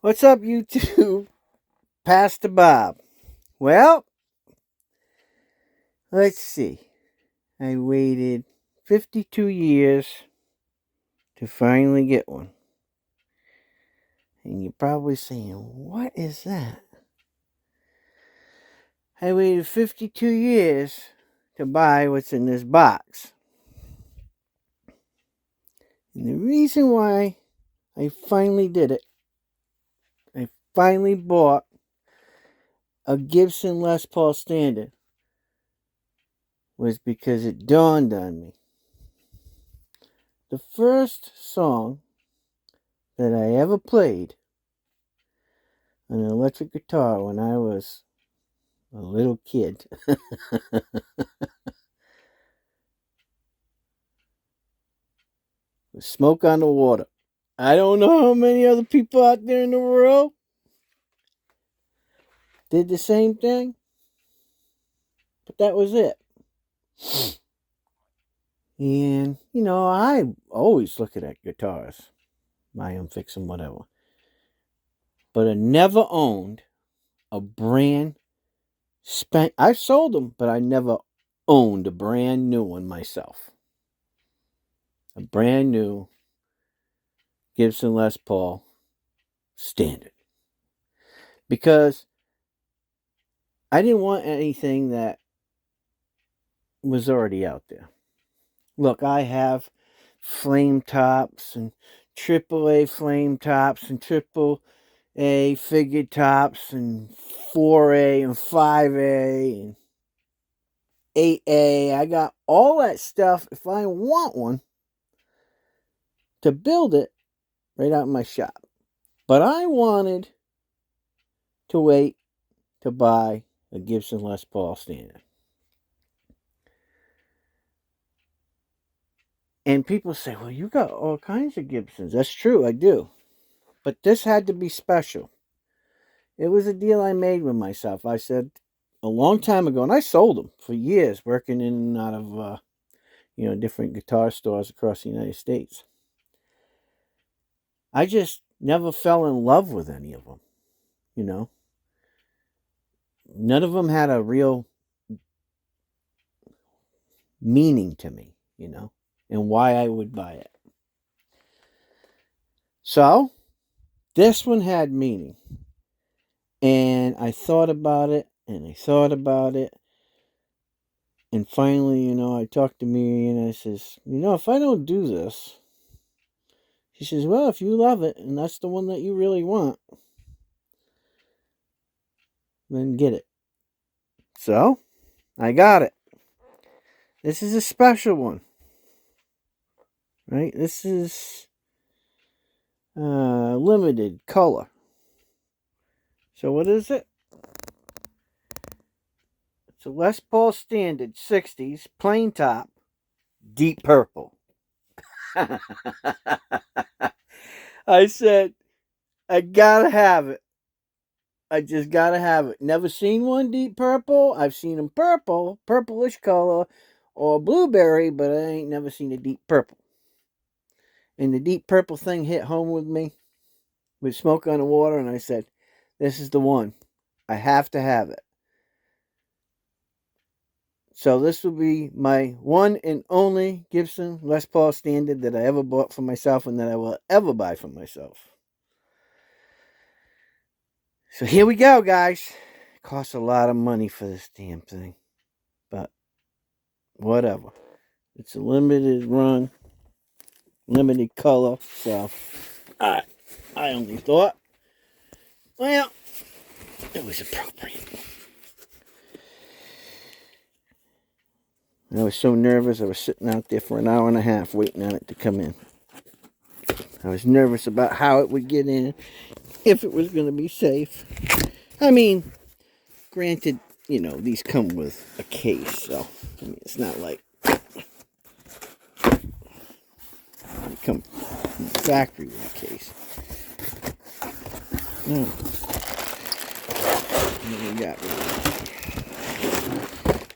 What's up, YouTube? Pastor Bob. Well, let's see. I waited 52 years to finally get one. And you're probably saying, what is that? I waited 52 years to buy what's in this box. And the reason why I finally did it, I finally bought a Gibson Les Paul Standard, was because it dawned on me. The first song that I ever played on an electric guitar when I was a little kid was Smoke on the Water. I don't know how many other people out there in the world did the same thing, but that was it. And, I always look at guitars, my own fix and whatever. But I never owned a brand I've sold them, but I never owned a brand new one myself. A brand new Gibson Les Paul Standard. Because I didn't want anything that was already out there. Look, I have flame tops and AAA flame tops and AAA figured tops and 4A and 5A and 8A. I got all that stuff if I want one to build it right out in my shop. But I wanted to wait to buy a Gibson Les Paul Standard. And people say, well, you got all kinds of Gibsons. That's true, I do. But this had to be special. It was a deal I made with myself. I said a long time ago, and I sold them for years, working in and out of, different guitar stores across the United States. I just never fell in love with any of them, None of them had a real meaning to me, and why I would buy it. So, this one had meaning. And I thought about it, and I thought about it. And finally, I talked to Mary, and I says, if I don't do this, she says, well, if you love it, and that's the one that you really want, then get it. So, I got it. This is a special one. Right? This is limited color. So what is it? It's a Les Paul Standard 60s plain top, deep purple. I said, I gotta have it. I just gotta have it. Never seen one deep purple. I've seen them purple, purplish color, or blueberry, but I ain't never seen a deep purple. And the deep purple thing hit home with me with Smoke on the Water, and I said, this is the one. I have to have it. So this will be my one and only Gibson Les Paul Standard that I ever bought for myself and that I will ever buy for myself. So here we go, guys. It costs a lot of money for this damn thing. But whatever. It's a limited run, limited color. So I only thought, well, it was appropriate. I was so nervous. I was sitting out there for an hour and a half waiting on it to come in. I was nervous about how it would get in, if it was going to be safe. I mean, granted, these come with a case, so it's not like they come from the factory with a case.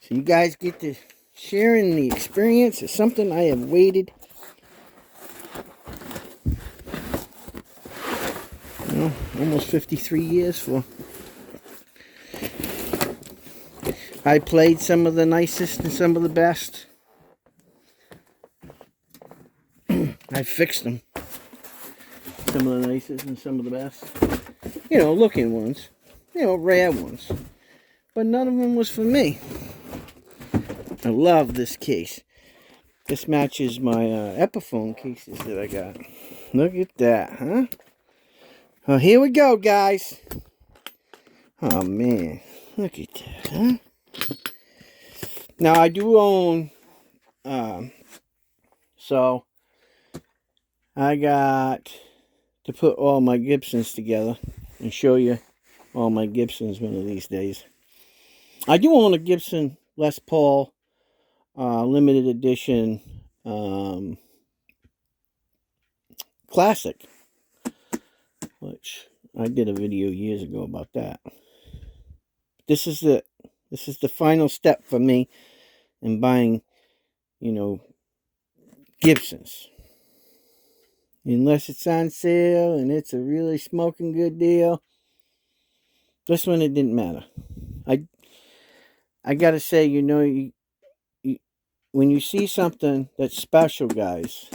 So you guys get to sharing the experience. It's something I have waited almost 53 years for. I played some of the nicest and some of the best. I fixed them. Some of the nicest and some of the best. Looking ones. Rare ones. But none of them was for me. I love this case. This matches my Epiphone cases that I got. Look at that, huh? Well, here we go, guys. Oh, man. Look at that, huh? Now, I do own... so, I got to put all my Gibsons together and show you all my Gibsons one of these days. I do own a Gibson Les Paul limited edition classic, which I did a video years ago about that. This is it. This is the final step for me in buying, Gibsons. Unless it's on sale and it's a really smoking good deal. This one, it didn't matter. I gotta say, when you see something that's special, guys,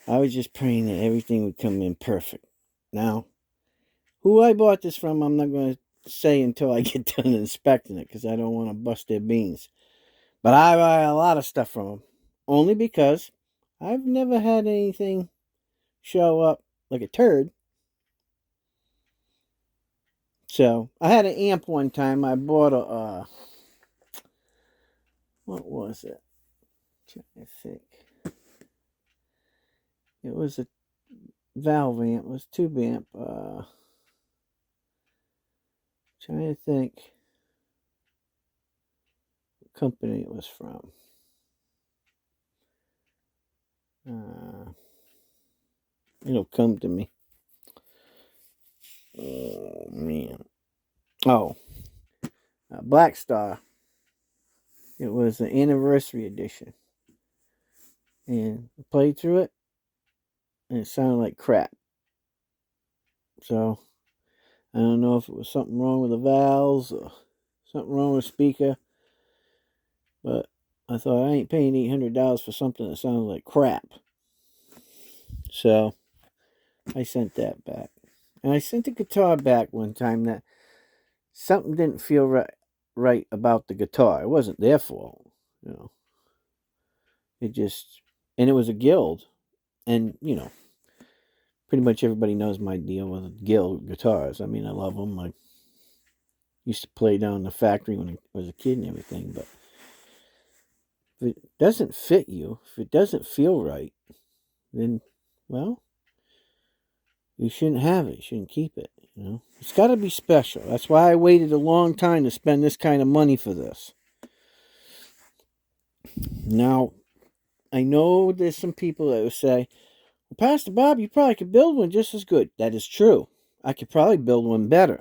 I was just praying that everything would come in perfect. Now, who I bought this from, I'm not going to say until I get done inspecting it, because I don't want to bust their beans. But I buy a lot of stuff from them, only because I've never had anything show up like a turd. So, I had an amp one time. I bought a, what was it? I think. It was a valve amp. It was tube amp. Trying to think what company it was from. It'll come to me. Oh, man. Oh. Black Star. It was an anniversary edition. And I played through it, and it sounded like crap. So, I don't know if it was something wrong with the valves or something wrong with the speaker. But I thought, I ain't paying $800 for something that sounds like crap. So, I sent that back. And I sent the guitar back one time that something didn't feel right about the guitar. It wasn't their fault, It just, and it was a Guild. And, pretty much everybody knows my deal with Guild guitars. I mean, I love them. I used to play down in the factory when I was a kid and everything. But if it doesn't fit you, if it doesn't feel right, then, well, you shouldn't have it. You shouldn't keep it, It's got to be special. That's why I waited a long time to spend this kind of money for this. Now, I know there's some people that will say, well, Pastor Bob, you probably could build one just as good. That is true. I could probably build one better.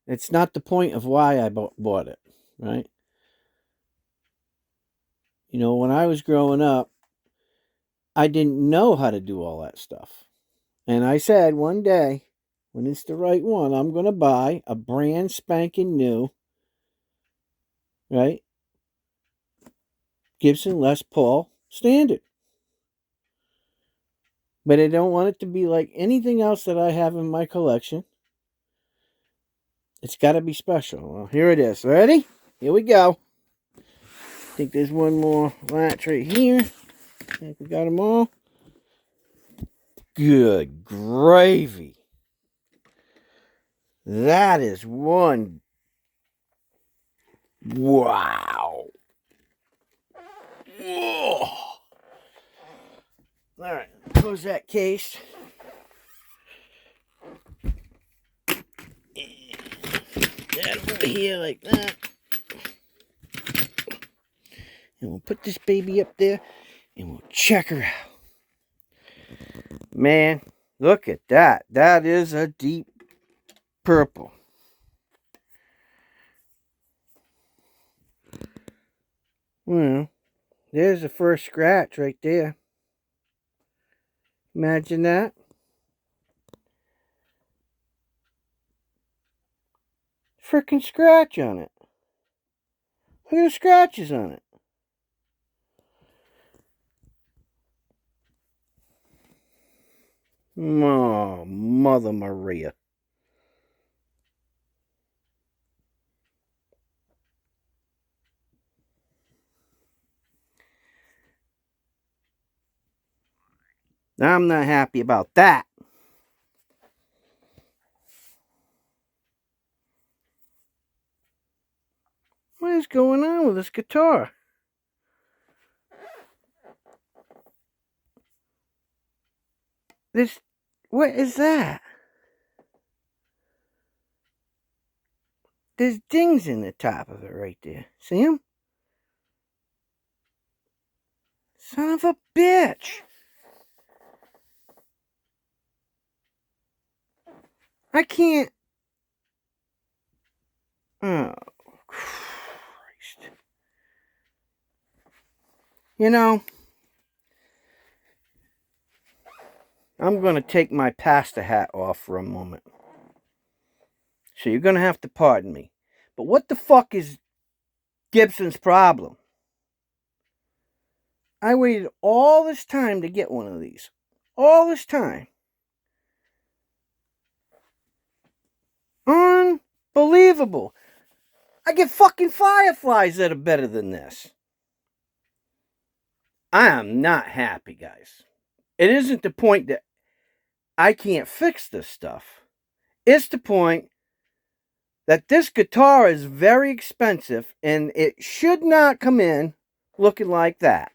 It's not the point of why I bought it, right? When I was growing up, I didn't know how to do all that stuff. And I said one day, when it's the right one, I'm going to buy a brand spanking new, right, Gibson Les Paul standard. But I don't want it to be like anything else that I have in my collection. It's got to be special. Well, here it is. Ready? Here we go. I think there's one more latch right here. I think we got them all. Good gravy. That is one. Wow. Whoa. All right, close that case. That over here like that. And we'll put this baby up there and we'll check her out. Man, look at that. That is a deep purple. Well, there's the first scratch right there. Imagine that. frickin' scratch on it. Look at the scratches on it. Oh, Mother Maria. I'm not happy about that. What is going on with this guitar? What is that? There's dings in the top of it right there. See them? Son of a bitch. I can't. Oh, Christ. You know, I'm going to take my pastor hat off for a moment. So you're going to have to pardon me. But what the fuck is Gibson's problem? I waited all this time to get one of these. All this time. Unbelievable. I get fucking Fireflies that are better than this. I am not happy, guys. It isn't the point that I can't fix this stuff. It's the point that this guitar is very expensive and it should not come in looking like that.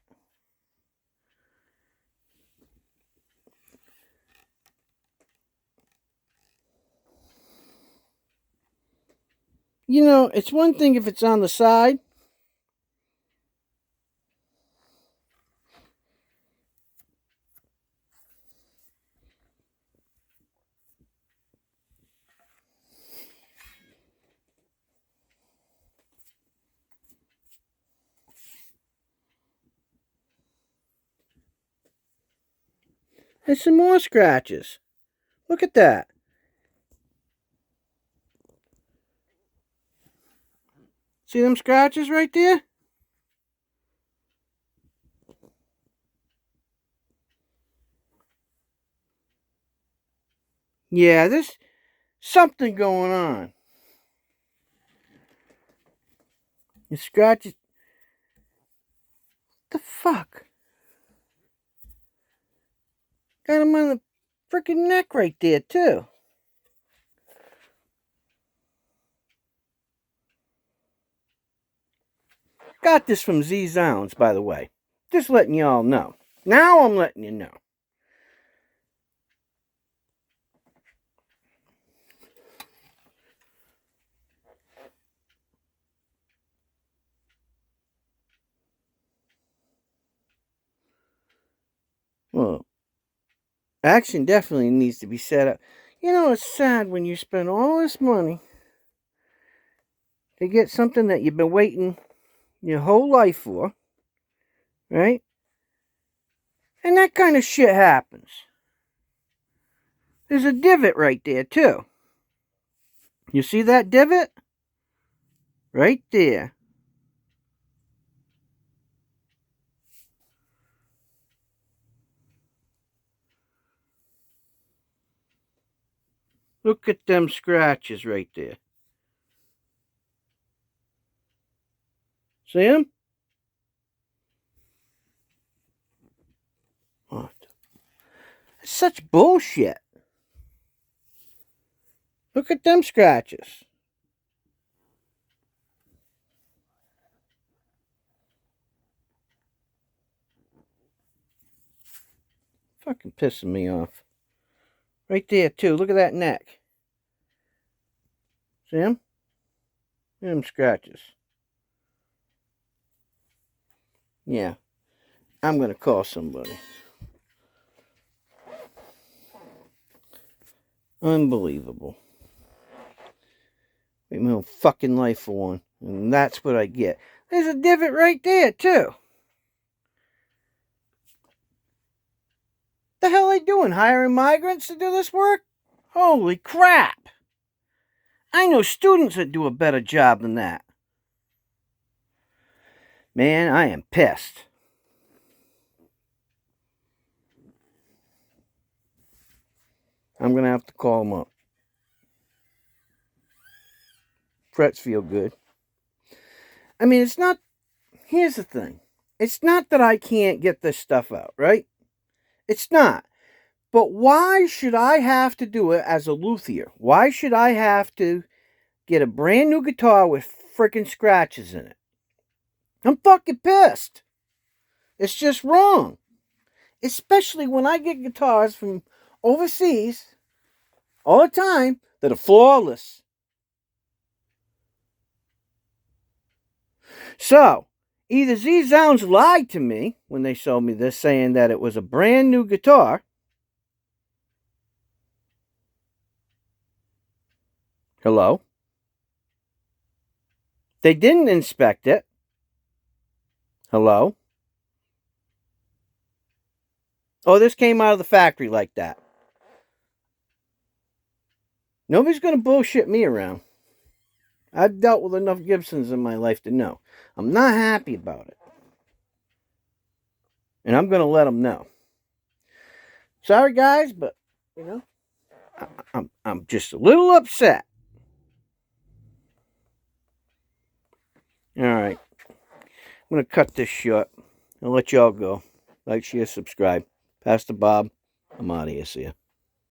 You know, it's one thing if it's on the side. There's some more scratches. Look at that. See them scratches right there? Yeah, there's something going on. The scratches. What the fuck? Got him on the freaking neck right there, too. Got this from Z Zounds, by the way. Just letting y'all know. Now I'm letting you know. Well, action definitely needs to be set up. You know, it's sad when you spend all this money to get something that you've been waiting your whole life for, right? And that kind of shit happens. There's a divot right there, too. You see that divot? Right there. Look at them scratches right there. See them? What? It's such bullshit. Look at them scratches. Fucking pissing me off. Right there, too. Look at that neck. See them? Them scratches. Yeah. I'm going to call somebody. Unbelievable. Wait my whole fucking life for one. And that's what I get. There's a divot right there, too. The hell are they doing? Hiring migrants to do this work? Holy crap. I know students that do a better job than that. Man, I am pissed. I'm going to have to call them up. Frets feel good. I mean, it's not... Here's the thing. It's not that I can't get this stuff out, right? It's not. But why should I have to do it as a luthier? Why should I have to get a brand new guitar with freaking scratches in it? I'm fucking pissed. It's just wrong. Especially when I get guitars from overseas all the time that are flawless. So, either these Zounds lied to me when they sold me this, saying that it was a brand new guitar. Hello? They didn't inspect it. Hello? Oh, this came out of the factory like that. Nobody's going to bullshit me around. I've dealt with enough Gibsons in my life to know. I'm not happy about it. And I'm going to let them know. Sorry, guys, but, you know, I'm just a little upset. All right. I'm going to cut this short. I'll let y'all go. Like, share, subscribe. Pastor Bob, I'm out of here. See ya.